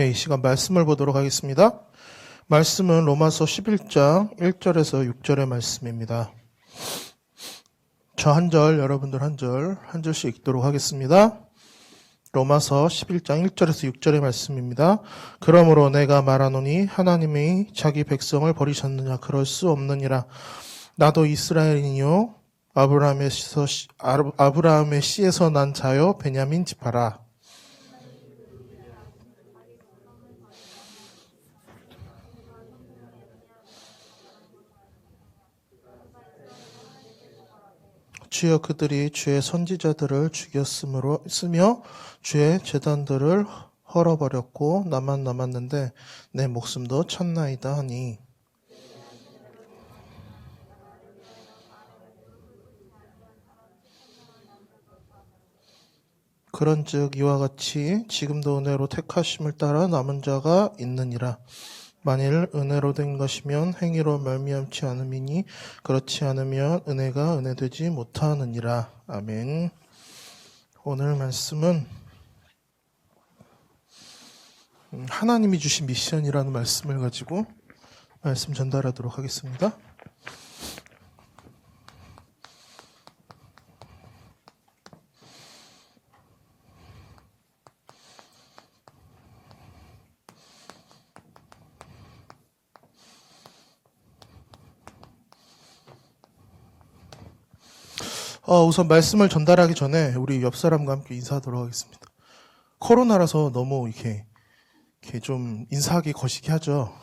이 시간 말씀을 보도록 하겠습니다. 말씀은 로마서 11장 1절에서 6절의 말씀입니다. 저 한 절, 여러분들 한 절씩 읽도록 하겠습니다. 로마서 11장 1절에서 6절의 말씀입니다. 그러므로 내가 말하노니 하나님이 자기 백성을 버리셨느냐? 그럴 수 없느니라. 나도 이스라엘이요 아브라함의 씨에서 난 자요 베냐민 지파라. 주여 그들이 주의 선지자들을 쓰며 주의 제단들을 헐어버렸고 나만 남았는데 내 목숨도 쳤나이다 하니 그런즉 이와 같이 지금도 은혜로 택하심을 따라 남은 자가 있느니라. 만일 은혜로 된 것이면 행위로 말미암지 않음이니 그렇지 않으면 은혜가 은혜되지 못하느니라. 아멘. 오늘 말씀은 하나님이 주신 미션이라는 말씀을 가지고 말씀 전달하도록 하겠습니다. 우선 말씀을 전달하기 전에 우리 옆 사람과 함께 인사하도록 하겠습니다. 코로나라서 너무 이렇게 좀 인사하기 거시기 하죠.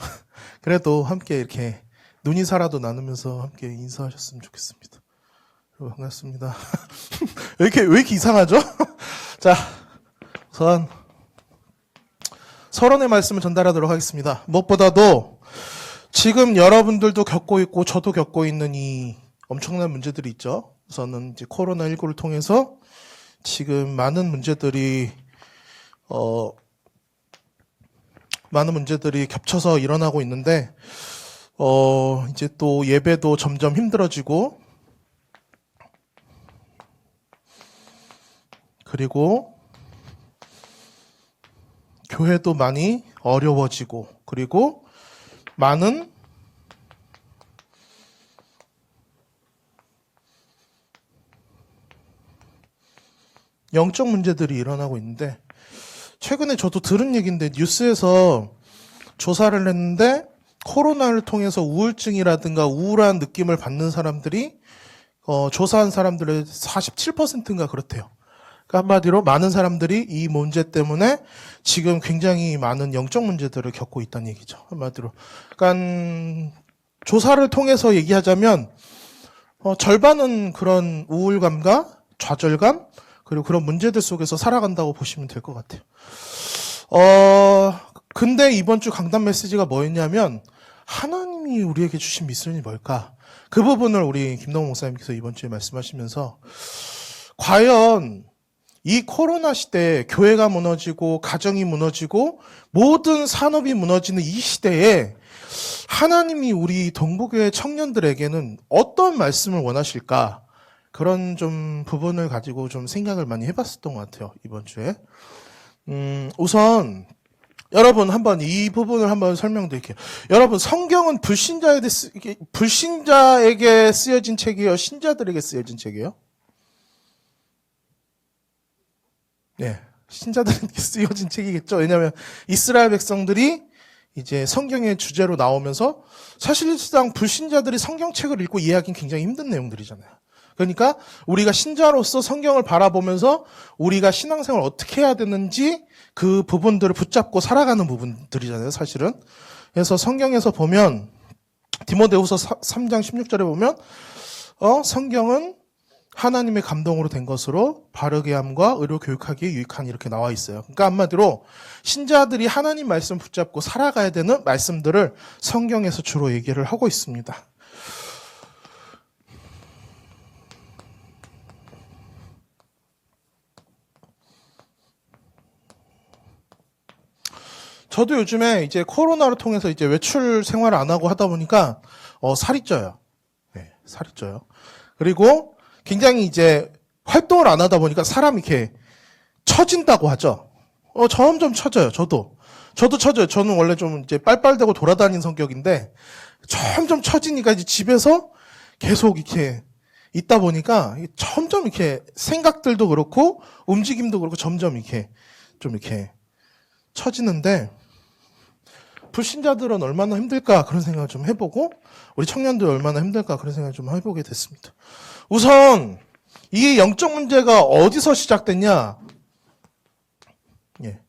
그래도 함께 이렇게 눈인사라도 나누면서 함께 인사하셨으면 좋겠습니다. 반갑습니다. 왜 이렇게 이상하죠? 자, 우선 서론의 말씀을 전달하도록 하겠습니다. 무엇보다도 지금 여러분들도 겪고 있고 저도 겪고 있는 이 엄청난 문제들이 있죠. 우선은 이제 코로나19를 통해서 지금 많은 문제들이 겹쳐서 일어나고 있는데, 이제 또 예배도 점점 힘들어지고, 그리고 교회도 많이 어려워지고, 그리고 많은 영적 문제들이 일어나고 있는데, 최근에 저도 들은 얘기인데 뉴스에서 조사를 했는데 코로나를 통해서 우울증이라든가 우울한 느낌을 받는 사람들이 조사한 사람들의 47%인가 그렇대요. 그러니까 한마디로 많은 사람들이 이 문제 때문에 지금 굉장히 많은 영적 문제들을 겪고 있다는 얘기죠. 한마디로. 그러니까 조사를 통해서 얘기하자면 절반은 그런 우울감과 좌절감 그리고 그런 문제들 속에서 살아간다고 보시면 될 것 같아요. 근데 이번 주 강단 메시지가 뭐였냐면 하나님이 우리에게 주신 미션이 뭘까? 그 부분을 우리 김동호 목사님께서 이번 주에 말씀하시면서 과연 이 코로나 시대에 교회가 무너지고 가정이 무너지고 모든 산업이 무너지는 이 시대에 하나님이 우리 동부교회 청년들에게는 어떤 말씀을 원하실까? 그런 좀 부분을 가지고 좀 생각을 많이 해봤었던 것 같아요, 이번 주에. 우선, 여러분 한번 이 부분을 한번 설명드릴게요. 여러분, 성경은 불신자에게 쓰여진 책이에요? 신자들에게 쓰여진 책이에요? 네, 신자들에게 쓰여진 책이겠죠. 왜냐하면 이스라엘 백성들이 이제 성경의 주제로 나오면서 사실상 불신자들이 성경책을 읽고 이해하기는 굉장히 힘든 내용들이잖아요. 그러니까 우리가 신자로서 성경을 바라보면서 우리가 신앙생활을 어떻게 해야 되는지 그 부분들을 붙잡고 살아가는 부분들이잖아요, 사실은. 그래서 성경에서 보면 디모데후서 3장 16절에 보면 성경은 하나님의 감동으로 된 것으로 바르게 함과 의로 교육하기에 유익하니 이렇게 나와 있어요. 그러니까 한마디로 신자들이 하나님 말씀 붙잡고 살아가야 되는 말씀들을 성경에서 주로 얘기를 하고 있습니다. 저도 요즘에 이제 코로나를 통해서 이제 외출 생활을 안 하고 하다 보니까 살이 쪄요. 네, 살이 쪄요. 그리고 굉장히 이제 활동을 안 하다 보니까 사람이 이렇게 처진다고 하죠. 점점 처져요. 저도 저도 처져요. 저는 원래 좀 이제 빨빨대고 돌아다니는 성격인데 점점 처지니까 이제 집에서 계속 이렇게 있다 보니까 점점 이렇게 생각들도 그렇고 움직임도 그렇고 점점 이렇게 좀 이렇게 처지는데 불신자들은 얼마나 힘들까 그런 생각을 좀 해보고 우리 청년들 얼마나 힘들까 그런 생각을 좀 해보게 됐습니다. 우선 이 영적 문제가 어디서 시작됐냐? 예,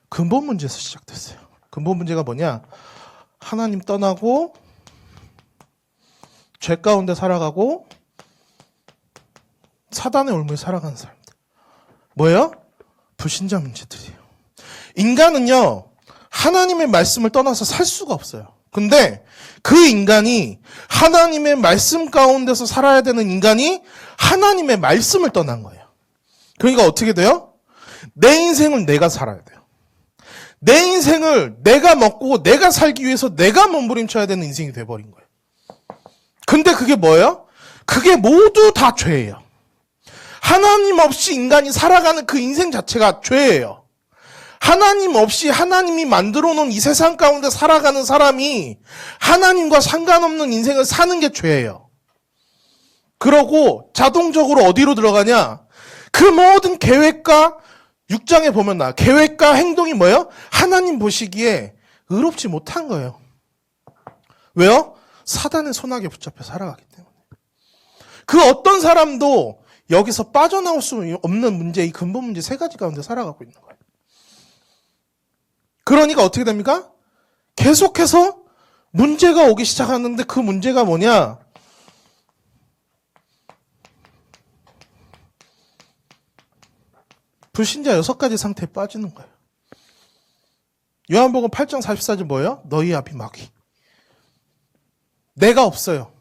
근본 문제에서 시작됐어요. 근본 문제가 뭐냐? 하나님 떠나고 죄 가운데 살아가고 사단의 올무에 살아가는 사람들. 뭐예요? 불신자 문제들이에요. 인간은요, 하나님의 말씀을 떠나서 살 수가 없어요. 근데 그 인간이 하나님의 말씀 가운데서 살아야 되는 인간이 하나님의 말씀을 떠난 거예요. 그러니까 어떻게 돼요? 내 인생을 내가 살아야 돼요. 내 인생을 내가 먹고 내가 살기 위해서 내가 몸부림쳐야 되는 인생이 돼버린 거예요. 근데 그게 뭐예요? 그게 모두 다 죄예요. 하나님 없이 인간이 살아가는 그 인생 자체가 죄예요. 하나님 없이 하나님이 만들어 놓은 이 세상 가운데 살아가는 사람이 하나님과 상관없는 인생을 사는 게 죄예요. 그러고 자동적으로 어디로 들어가냐? 그 모든 계획과 6장에 보면 계획과 행동이 뭐예요? 하나님 보시기에 의롭지 못한 거예요. 왜요? 사단의 손아귀에 붙잡혀 살아가기 때문에. 그 어떤 사람도 여기서 빠져나올 수 없는 문제, 이 근본 문제 세 가지 가운데 살아가고 있는 거예요. 그러니까 어떻게 됩니까? 계속해서 문제가 오기 시작하는데 그 문제가 뭐냐? 불신자 6가지 상태에 빠지는 거예요. 요한복음 8장 44절 뭐예요? 너희 앞이 마귀. 내가 없어요.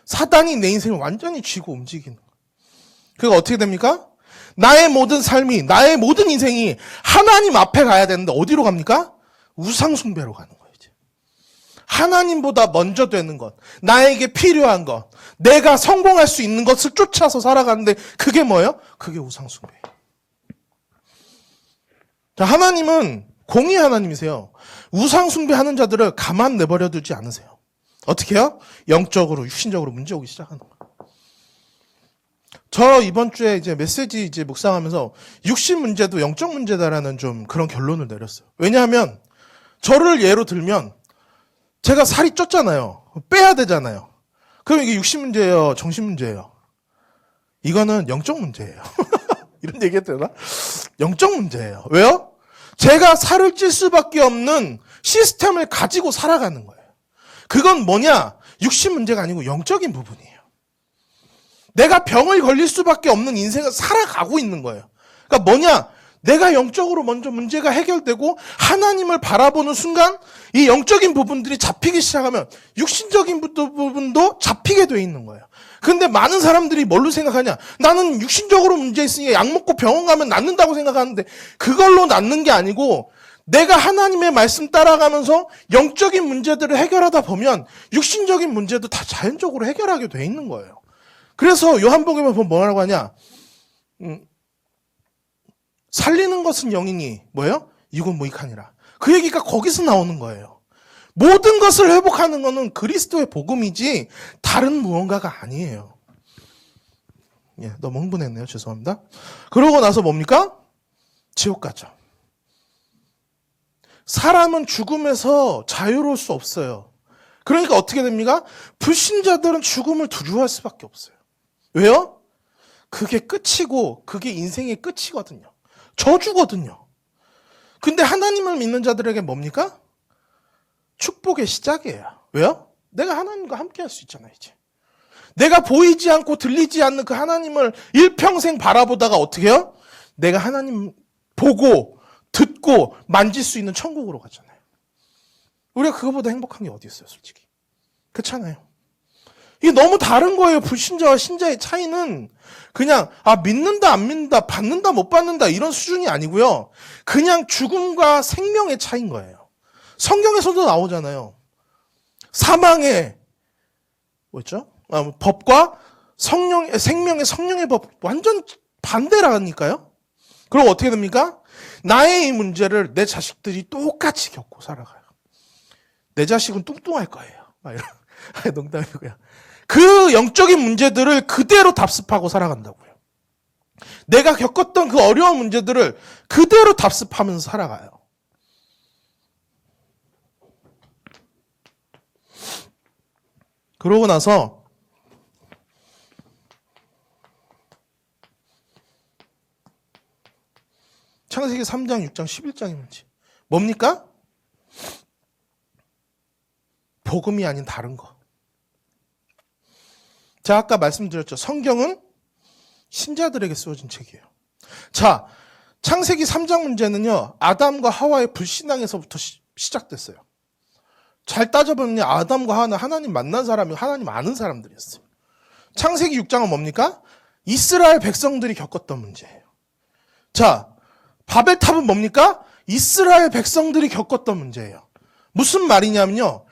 사단이 내 인생을 완전히 쥐고 움직이는 거예요. 그러니까 어떻게 됩니까? 나의 모든 삶이, 나의 모든 인생이 하나님 앞에 가야 되는데 어디로 갑니까? 우상숭배로 가는 거예요. 이제. 하나님보다 먼저 되는 것, 나에게 필요한 것, 내가 성공할 수 있는 것을 쫓아서 살아가는데 그게 뭐예요? 그게 우상숭배예요. 자, 하나님은 공의 하나님이세요. 우상숭배하는 자들을 가만 내버려 두지 않으세요. 어떻게 해요? 영적으로, 육신적으로 문제 오기 시작하는 거예요. 저 이번 주에 이제 메시지 이제 묵상하면서 육신 문제도 영적 문제다라는 좀 그런 결론을 내렸어요. 왜냐하면 저를 예로 들면 제가 살이 쪘잖아요. 빼야 되잖아요. 그럼 이게 육신 문제예요? 정신 문제예요? 이거는 영적 문제예요. 이런 얘기 해도 되나? 영적 문제예요. 왜요? 제가 살을 찔 수밖에 없는 시스템을 가지고 살아가는 거예요. 그건 뭐냐? 육신 문제가 아니고 영적인 부분이에요. 내가 병을 걸릴 수밖에 없는 인생을 살아가고 있는 거예요. 그러니까 뭐냐? 내가 영적으로 먼저 문제가 해결되고 하나님을 바라보는 순간 이 영적인 부분들이 잡히기 시작하면 육신적인 부분도 잡히게 돼 있는 거예요. 근데 많은 사람들이 뭘로 생각하냐? 나는 육신적으로 문제 있으니까 약 먹고 병원 가면 낫는다고 생각하는데 그걸로 낫는 게 아니고 내가 하나님의 말씀 따라가면서 영적인 문제들을 해결하다 보면 육신적인 문제도 다 자연적으로 해결하게 돼 있는 거예요. 그래서 요한복음에 보면 뭐라고 하냐? 살리는 것은 영이니 뭐예요? 이건 무익하니라. 그 얘기가 거기서 나오는 거예요. 모든 것을 회복하는 것은 그리스도의 복음이지 다른 무언가가 아니에요. 예, 너무 흥분했네요. 죄송합니다. 그러고 나서 뭡니까? 지옥 가죠. 사람은 죽음에서 자유로울 수 없어요. 그러니까 어떻게 됩니까? 불신자들은 죽음을 두려워할 수밖에 없어요. 왜요? 그게 끝이고 그게 인생의 끝이거든요. 저주거든요. 근데 하나님을 믿는 자들에게 뭡니까? 축복의 시작이에요. 왜요? 내가 하나님과 함께 할 수 있잖아요, 이제. 내가 보이지 않고 들리지 않는 그 하나님을 일평생 바라보다가 어떻게 해요? 내가 하나님 보고 듣고 만질 수 있는 천국으로 가잖아요. 우리가 그거보다 행복한 게 어디 있어요, 솔직히. 그렇잖아요. 이게 너무 다른 거예요. 불신자와 신자의 차이는 그냥 믿는다 안 믿는다 받는다 못 받는다 이런 수준이 아니고요. 그냥 죽음과 생명의 차이인 거예요. 성경에서도 나오잖아요. 사망의 뭐였죠? 법과 생명의 성령의 법 완전 반대라니까요. 그럼 어떻게 됩니까? 나의 이 문제를 내 자식들이 똑같이 겪고 살아가요. 내 자식은 뚱뚱할 거예요. 막 이런. 농담이고요. 그 영적인 문제들을 그대로 답습하고 살아간다고요. 내가 겪었던 그 어려운 문제들을 그대로 답습하면서 살아가요. 그러고 나서 창세기 3장, 6장, 11장이 뭔지 뭡니까? 복음이 아닌 다른 거. 제가 아까 말씀드렸죠. 성경은 신자들에게 쓰여진 책이에요. 자, 창세기 3장 문제는요, 아담과 하와의 불신앙에서부터 시작됐어요. 잘 따져보면 아담과 하와는 하나님 만난 사람이 하나님 아는 사람들이었어요. 창세기 6장은 뭡니까? 이스라엘 백성들이 겪었던 문제예요. 자, 바벨탑은 뭡니까? 이스라엘 백성들이 겪었던 문제예요. 무슨 말이냐면요,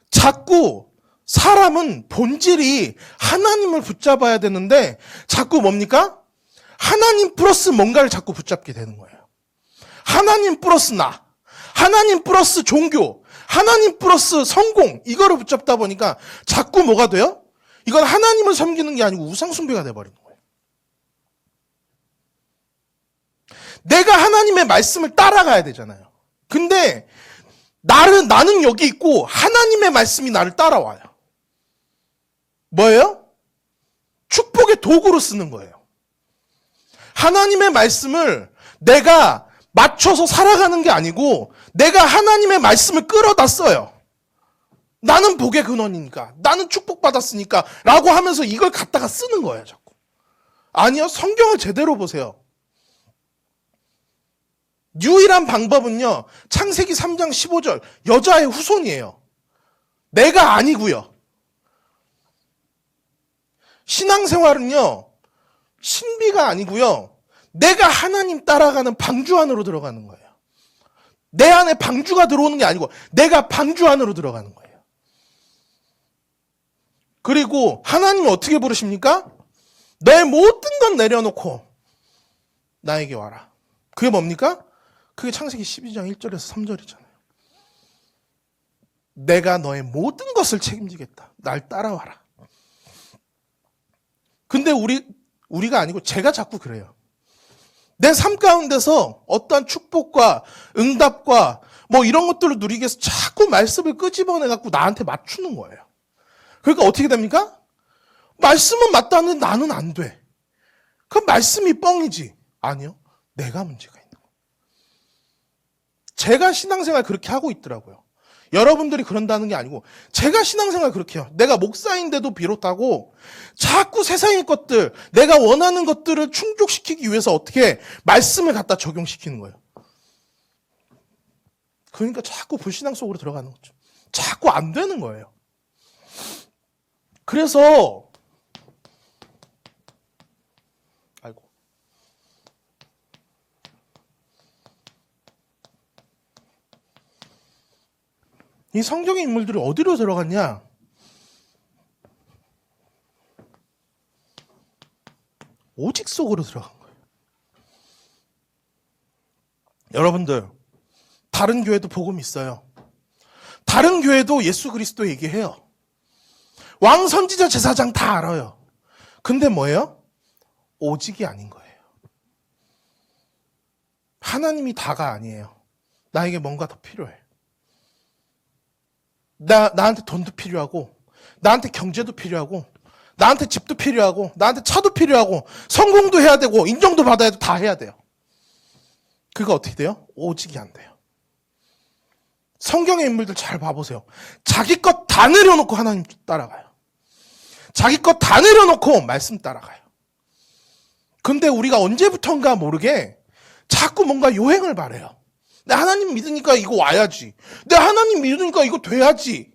자꾸 사람은 본질이 하나님을 붙잡아야 되는데 자꾸 뭡니까? 하나님 플러스 뭔가를 자꾸 붙잡게 되는 거예요. 하나님 플러스 나, 하나님 플러스 종교, 하나님 플러스 성공, 이거를 붙잡다 보니까 자꾸 뭐가 돼요? 이건 하나님을 섬기는 게 아니고 우상숭배가 돼버리는 거예요. 내가 하나님의 말씀을 따라가야 되잖아요. 근데 나는 여기 있고 하나님의 말씀이 나를 따라와요. 뭐예요? 축복의 도구로 쓰는 거예요. 하나님의 말씀을 내가 맞춰서 살아가는 게 아니고 내가 하나님의 말씀을 끌어다 써요. 나는 복의 근원이니까, 나는 축복받았으니까 라고 하면서 이걸 갖다가 쓰는 거예요, 자꾸. 아니요, 성경을 제대로 보세요. 유일한 방법은요, 창세기 3장 15절, 여자의 후손이에요. 내가 아니고요. 신앙생활은요, 신비가 아니고요, 내가 하나님 따라가는 방주 안으로 들어가는 거예요. 내 안에 방주가 들어오는 게 아니고 내가 방주 안으로 들어가는 거예요. 그리고 하나님은 어떻게 부르십니까? 너의 모든 건 내려놓고 나에게 와라. 그게 뭡니까? 그게 창세기 12장 1절에서 3절이잖아요. 내가 너의 모든 것을 책임지겠다. 날 따라와라. 근데 우리가 아니고 제가 자꾸 그래요. 내 삶 가운데서 어떠한 축복과 응답과 뭐 이런 것들을 누리기 위해서 자꾸 말씀을 끄집어내갖고 나한테 맞추는 거예요. 그러니까 어떻게 됩니까? 말씀은 맞다는데 나는 안 돼. 그럼 말씀이 뻥이지. 아니요. 내가 문제가 있는 거예요. 제가 신앙생활 그렇게 하고 있더라고요. 여러분들이 그런다는 게 아니고 제가 신앙생활 그렇게 해요. 내가 목사인데도 비롯하고 자꾸 세상의 것들, 내가 원하는 것들을 충족시키기 위해서 어떻게 말씀을 갖다 적용시키는 거예요. 그러니까 자꾸 불신앙 속으로 들어가는 거죠. 자꾸 안 되는 거예요. 그래서 이 성경의 인물들이 어디로 들어갔냐? 오직 속으로 들어간 거예요. 여러분들, 다른 교회도 복음 있어요. 다른 교회도 예수 그리스도 얘기해요. 왕, 선지자, 제사장 다 알아요. 근데 뭐예요? 오직이 아닌 거예요. 하나님이 다가 아니에요. 나에게 뭔가 더 필요해. 나한테 돈도 필요하고, 나한테 경제도 필요하고, 나한테 집도 필요하고, 나한테 차도 필요하고, 성공도 해야 되고, 인정도 받아야 돼, 다 해야 돼요. 그거 어떻게 돼요? 오직이 안 돼요. 성경의 인물들 잘 봐보세요. 자기 것 다 내려놓고 하나님 따라가요. 자기 것 다 내려놓고 말씀 따라가요. 근데 우리가 언제부턴가 모르게 자꾸 뭔가 요행을 바래요. 내 하나님 믿으니까 이거 와야지. 내 하나님 믿으니까 이거 돼야지.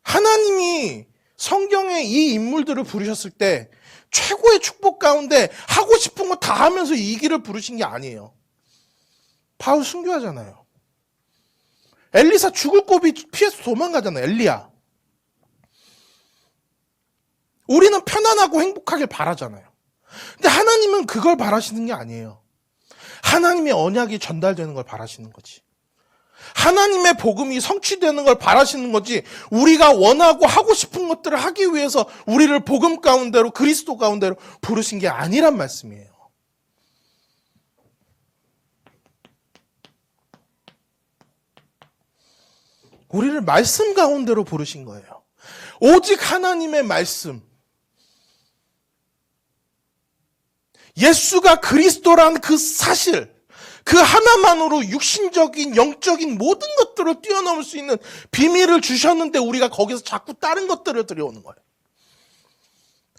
하나님이 성경에 이 인물들을 부르셨을 때 최고의 축복 가운데 하고 싶은 거 다 하면서 이 길을 부르신 게 아니에요. 바울 순교하잖아요. 엘리사 죽을 고비 피해서 도망가잖아요. 엘리야. 우리는 편안하고 행복하길 바라잖아요. 근데 하나님은 그걸 바라시는 게 아니에요. 하나님의 언약이 전달되는 걸 바라시는 거지. 하나님의 복음이 성취되는 걸 바라시는 거지, 우리가 원하고 하고 싶은 것들을 하기 위해서 우리를 복음 가운데로, 그리스도 가운데로 부르신 게 아니란 말씀이에요. 우리를 말씀 가운데로 부르신 거예요. 오직 하나님의 말씀, 예수가 그리스도란 그 사실, 그 하나만으로 육신적인, 영적인 모든 것들을 뛰어넘을 수 있는 비밀을 주셨는데 우리가 거기서 자꾸 다른 것들을 들여오는 거예요.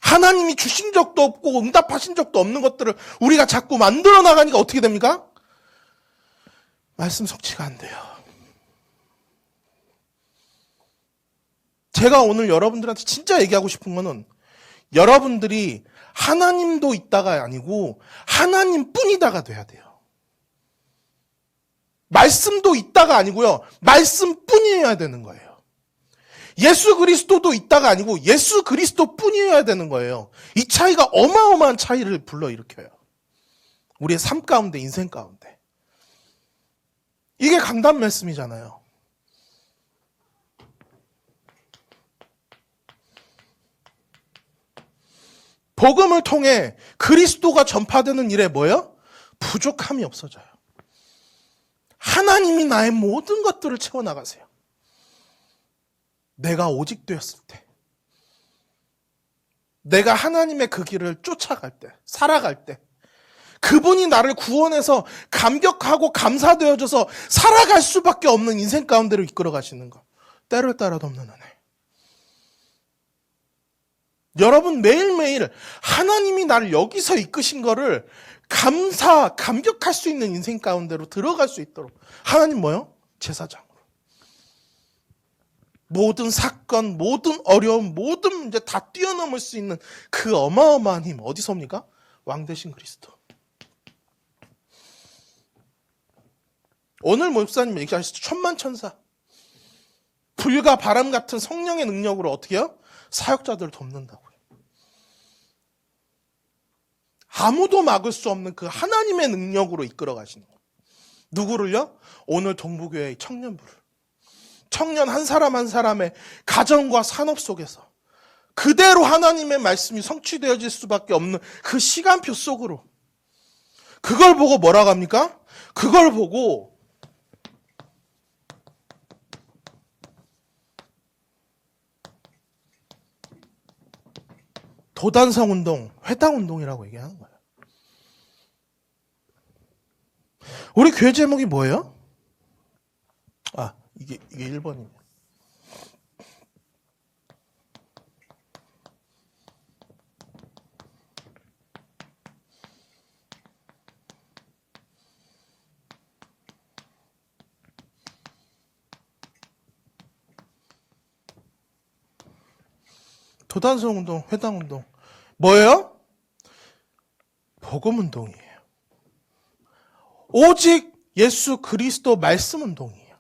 하나님이 주신 적도 없고 응답하신 적도 없는 것들을 우리가 자꾸 만들어 나가니까 어떻게 됩니까? 말씀 성취가 안 돼요. 제가 오늘 여러분들한테 진짜 얘기하고 싶은 거는, 여러분들이 하나님도 있다가 아니고 하나님뿐이다가 돼야 돼요. 말씀도 있다가 아니고요, 말씀뿐이어야 되는 거예요. 예수 그리스도도 있다가 아니고 예수 그리스도뿐이어야 되는 거예요. 이 차이가 어마어마한 차이를 불러일으켜요. 우리의 삶 가운데, 인생 가운데. 이게 강단 말씀이잖아요. 복음을 통해 그리스도가 전파되는 일에 뭐예요? 부족함이 없어져요. 하나님이 나의 모든 것들을 채워나가세요. 내가 오직 되었을 때, 내가 하나님의 그 길을 쫓아갈 때, 살아갈 때, 그분이 나를 구원해서 감격하고 감사되어져서 살아갈 수밖에 없는 인생 가운데로 이끌어 가시는 것, 때를 따라 덮는 은혜. 여러분 매일매일 하나님이 나를 여기서 이끄신 거를 감격할 수 있는 인생 가운데로 들어갈 수 있도록 하나님 뭐요? 제사장으로. 모든 사건, 모든 어려움, 모든 문제 다 뛰어넘을 수 있는 그 어마어마한 힘, 어디서 옵니까? 왕 대신 그리스도. 오늘 목사님 얘기하셨죠. 천만천사. 불과 바람 같은 성령의 능력으로 어떻게 해요? 사역자들을 돕는다고요. 아무도 막을 수 없는 그 하나님의 능력으로 이끌어 가시는 거예요. 누구를요? 오늘 동부교회의 청년부를. 청년 한 사람 한 사람의 가정과 산업 속에서 그대로 하나님의 말씀이 성취되어질 수밖에 없는 그 시간표 속으로. 그걸 보고 뭐라고 합니까? 그걸 보고 도단성 운동, 회당 운동이라고 얘기하는 거예요. 우리 교회 제목이 뭐예요? 이게 1번이네요. 도단성 운동, 회당 운동. 뭐예요? 복음 운동이에요. 오직 예수 그리스도 말씀 운동이에요.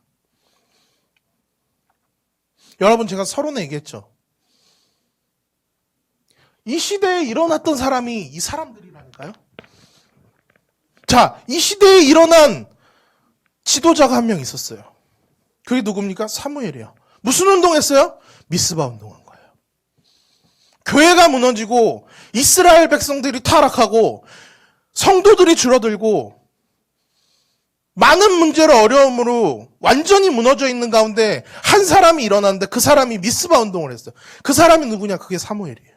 여러분, 제가 서론에 얘기했죠. 이 시대에 일어났던 사람이 이 사람들이라니까요. 자, 이 시대에 일어난 지도자가 한 명 있었어요. 그게 누굽니까? 사무엘이요. 무슨 운동했어요? 미스바 운동한 거예요. 교회가 무너지고 이스라엘 백성들이 타락하고 성도들이 줄어들고 많은 문제로 어려움으로 완전히 무너져 있는 가운데 한 사람이 일어났는데 그 사람이 미스바 운동을 했어요. 그 사람이 누구냐? 그게 사무엘이에요.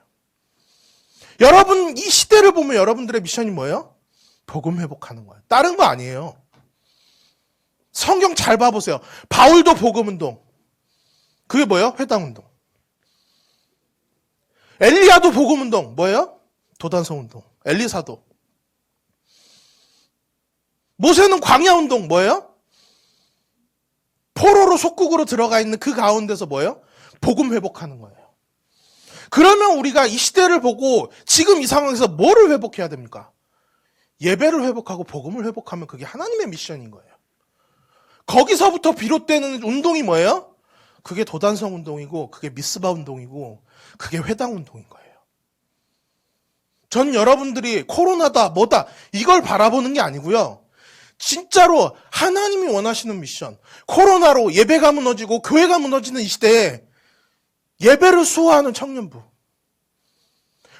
여러분, 이 시대를 보면 여러분들의 미션이 뭐예요? 복음 회복하는 거예요. 다른 거 아니에요. 성경 잘 봐보세요. 바울도 복음 운동. 그게 뭐예요? 회당 운동. 엘리야도 복음 운동. 뭐예요? 도단성 운동. 엘리사도. 모세는 광야 운동. 뭐예요? 포로로 속국으로 들어가 있는 그 가운데서 뭐예요? 복음 회복하는 거예요. 그러면 우리가 이 시대를 보고 지금 이 상황에서 뭐를 회복해야 됩니까? 예배를 회복하고 복음을 회복하면 그게 하나님의 미션인 거예요. 거기서부터 비롯되는 운동이 뭐예요? 그게 도단성 운동이고 그게 미스바 운동이고 그게 회당 운동인 거예요. 전 여러분들이 코로나다 뭐다 이걸 바라보는 게 아니고요. 진짜로 하나님이 원하시는 미션, 코로나로 예배가 무너지고 교회가 무너지는 이 시대에 예배를 수호하는 청년부,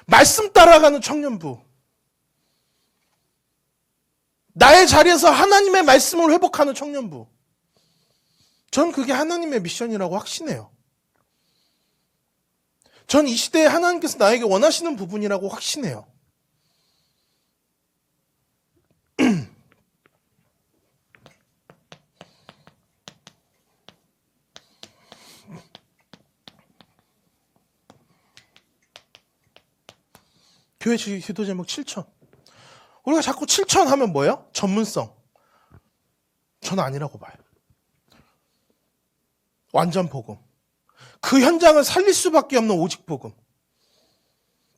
말씀 따라가는 청년부, 나의 자리에서 하나님의 말씀을 회복하는 청년부, 전 그게 하나님의 미션이라고 확신해요. 전 이 시대에 하나님께서 나에게 원하시는 부분이라고 확신해요. 교회 기도 제목 7천. 우리가 자꾸 7천 하면 뭐예요? 전문성. 저는 아니라고 봐요. 완전 복음. 그 현장을 살릴 수밖에 없는 오직 복음.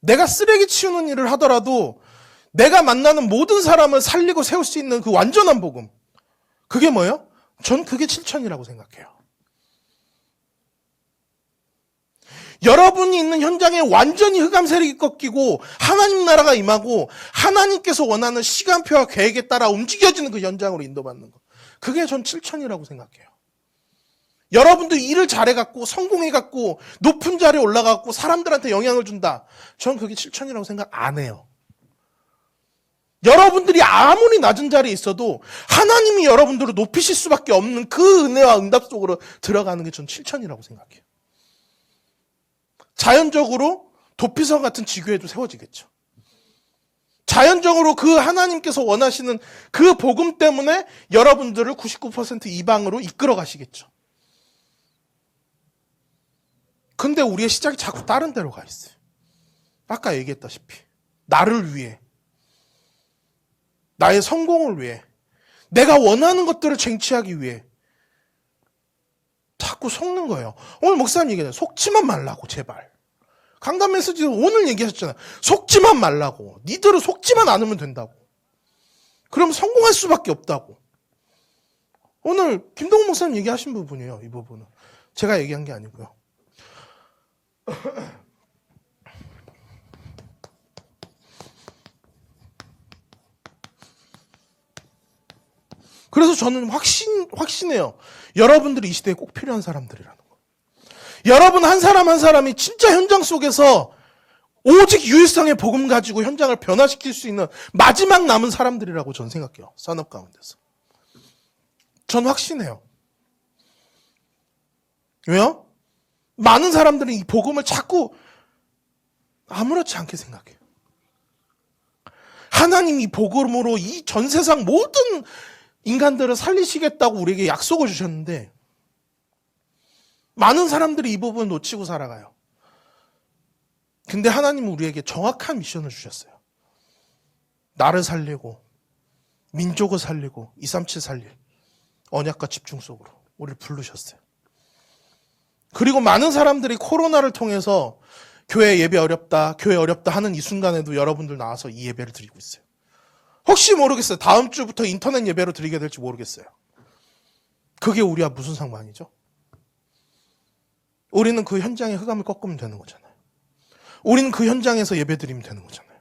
내가 쓰레기 치우는 일을 하더라도 내가 만나는 모든 사람을 살리고 세울 수 있는 그 완전한 복음. 그게 뭐예요? 전 그게 7천이라고 생각해요. 여러분이 있는 현장에 완전히 흑암 세력이 꺾이고 하나님 나라가 임하고 하나님께서 원하는 시간표와 계획에 따라 움직여지는 그 현장으로 인도받는 것. 그게 전 7천이라고 생각해요. 여러분들 일을 잘해갖고 성공해갖고 높은 자리에 올라가고 사람들한테 영향을 준다. 전 그게 7천이라고 생각 안 해요. 여러분들이 아무리 낮은 자리에 있어도 하나님이 여러분들을 높이실 수밖에 없는 그 은혜와 응답 속으로 들어가는 게 전 7천이라고 생각해요. 자연적으로 도피성 같은 지교회도 세워지겠죠. 자연적으로 그 하나님께서 원하시는 그 복음 때문에 여러분들을 99% 이방으로 이끌어 가시겠죠. 근데 우리의 시작이 자꾸 다른 데로 가 있어요. 아까 얘기했다시피 나를 위해, 나의 성공을 위해, 내가 원하는 것들을 쟁취하기 위해 자꾸 속는 거예요. 오늘 목사님 얘기했잖아요. 속지만 말라고 제발. 강단 메시지 오늘 얘기하셨잖아요. 속지만 말라고. 니들은 속지만 않으면 된다고. 그럼 성공할 수밖에 없다고. 오늘 김동훈 목사님 얘기하신 부분이에요. 이 부분은. 제가 얘기한 게 아니고요. 그래서 저는 확신해요. 여러분들이 이 시대에 꼭 필요한 사람들이라는 거. 여러분 한 사람 한 사람이 진짜 현장 속에서 오직 유일성의 복음 가지고 현장을 변화시킬 수 있는 마지막 남은 사람들이라고 저는 생각해요. 산업 가운데서. 전 확신해요. 왜요? 많은 사람들은 이 복음을 자꾸 아무렇지 않게 생각해요. 하나님이 복음으로 이 전 세상 모든 인간들을 살리시겠다고 우리에게 약속을 주셨는데 많은 사람들이 이 부분을 놓치고 살아가요. 근데 하나님은 우리에게 정확한 미션을 주셨어요. 나를 살리고 민족을 살리고 237 살릴 언약과 집중 속으로 우리를 부르셨어요. 그리고 많은 사람들이 코로나를 통해서 교회 예배 어렵다, 교회 어렵다 하는 이 순간에도 여러분들 나와서 이 예배를 드리고 있어요. 혹시 모르겠어요. 다음 주부터 인터넷 예배로 드리게 될지 모르겠어요. 그게 우리와 무슨 상관이죠? 우리는 그 현장에 흑암을 꺾으면 되는 거잖아요. 우리는 그 현장에서 예배 드리면 되는 거잖아요.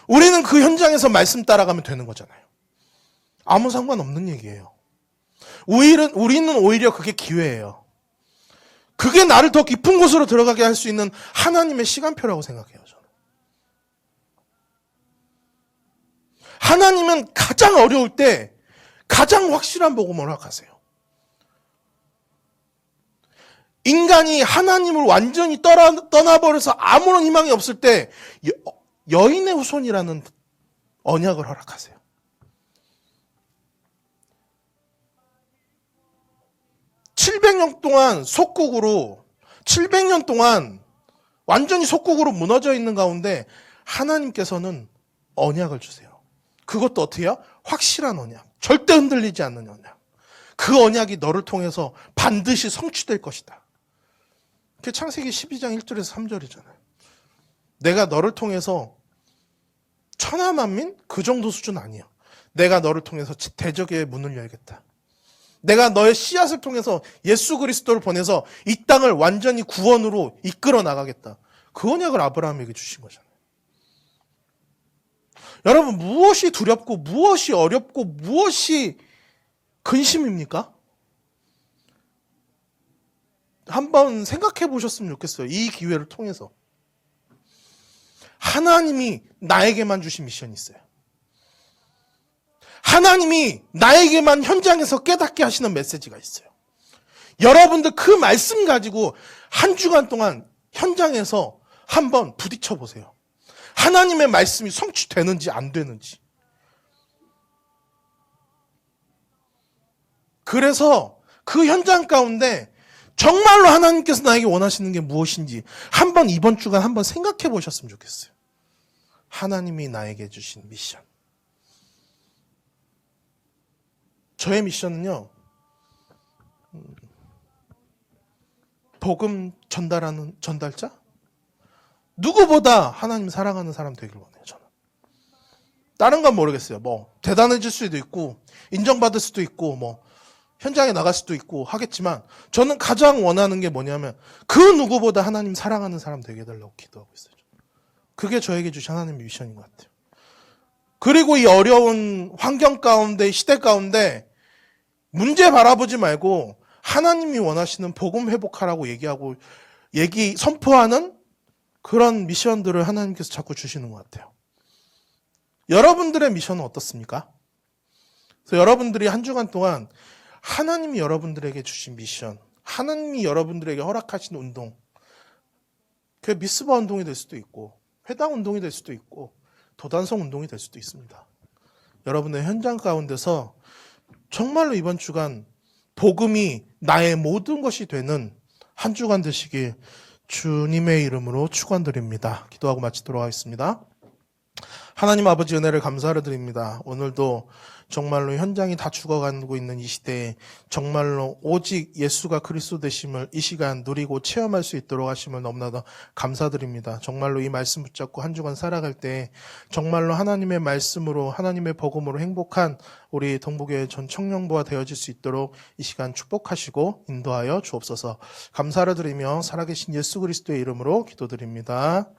우리는 그 현장에서 말씀 따라가면 되는 거잖아요. 아무 상관없는 얘기예요. 우리는 오히려 그게 기회예요. 그게 나를 더 깊은 곳으로 들어가게 할 수 있는 하나님의 시간표라고 생각해요. 저는. 하나님은 가장 어려울 때 가장 확실한 복음을 허락하세요. 인간이 하나님을 완전히 떠나버려서 아무런 희망이 없을 때 여인의 후손이라는 언약을 허락하세요. (700년) 동안 속국으로 700년 동안 완전히 속국으로 무너져 있는 가운데 하나님께서는 언약을 주세요. 그것도 어떻게 해요? 확실한 언약. 절대 흔들리지 않는 언약. 그 언약이 너를 통해서 반드시 성취될 것이다. 그게 창세기 12장 1절에서 3절이잖아요. 내가 너를 통해서 천하만민? 그 정도 수준 아니야. 내가 너를 통해서 대적의 문을 열겠다. 내가 너의 씨앗을 통해서 예수 그리스도를 보내서 이 땅을 완전히 구원으로 이끌어 나가겠다. 그 언약을 아브라함에게 주신 거잖아요. 여러분, 무엇이 두렵고 무엇이 어렵고 무엇이 근심입니까? 한번 생각해 보셨으면 좋겠어요. 이 기회를 통해서. 하나님이 나에게만 주신 미션이 있어요. 하나님이 나에게만 현장에서 깨닫게 하시는 메시지가 있어요. 여러분들 그 말씀 가지고 한 주간 동안 현장에서 한번 부딪혀 보세요. 하나님의 말씀이 성취되는지 안 되는지. 그래서 그 현장 가운데 정말로 하나님께서 나에게 원하시는 게 무엇인지 한번 이번 주간 한번 생각해 보셨으면 좋겠어요. 하나님이 나에게 주신 미션. 저의 미션은요, 복음 전달하는 전달자? 누구보다 하나님 사랑하는 사람 되길 원해요, 저는. 다른 건 모르겠어요. 뭐, 대단해질 수도 있고, 인정받을 수도 있고, 뭐, 현장에 나갈 수도 있고 하겠지만, 저는 가장 원하는 게 뭐냐면, 그 누구보다 하나님 사랑하는 사람 되게 해달라고 기도하고 있어요. 그게 저에게 주신 하나님의 미션인 것 같아요. 그리고 이 어려운 환경 가운데, 시대 가운데, 문제 바라보지 말고, 하나님이 원하시는 복음 회복하라고 선포하는 그런 미션들을 하나님께서 자꾸 주시는 것 같아요. 여러분들의 미션은 어떻습니까? 그래서 여러분들이 한 주간 동안 하나님이 여러분들에게 주신 미션, 하나님이 여러분들에게 허락하신 운동, 그게 미스바 운동이 될 수도 있고, 회당 운동이 될 수도 있고, 도단성 운동이 될 수도 있습니다. 여러분의 현장 가운데서 정말로 이번 주간 복음이 나의 모든 것이 되는 한 주간 되시길 주님의 이름으로 축원드립니다. 기도하고 마치도록 하겠습니다. 하나님 아버지 은혜를 감사를 드립니다. 오늘도 정말로 현장이 다 죽어가고 있는 이 시대에 정말로 오직 예수가 그리스도 되심을 이 시간 누리고 체험할 수 있도록 하심을 너무나도 감사드립니다. 정말로 이 말씀 붙잡고 한 주간 살아갈 때 정말로 하나님의 말씀으로 하나님의 복음으로 행복한 우리 동북교회 전 청년부가 되어질 수 있도록 이 시간 축복하시고 인도하여 주옵소서. 감사를 드리며 살아계신 예수 그리스도의 이름으로 기도드립니다.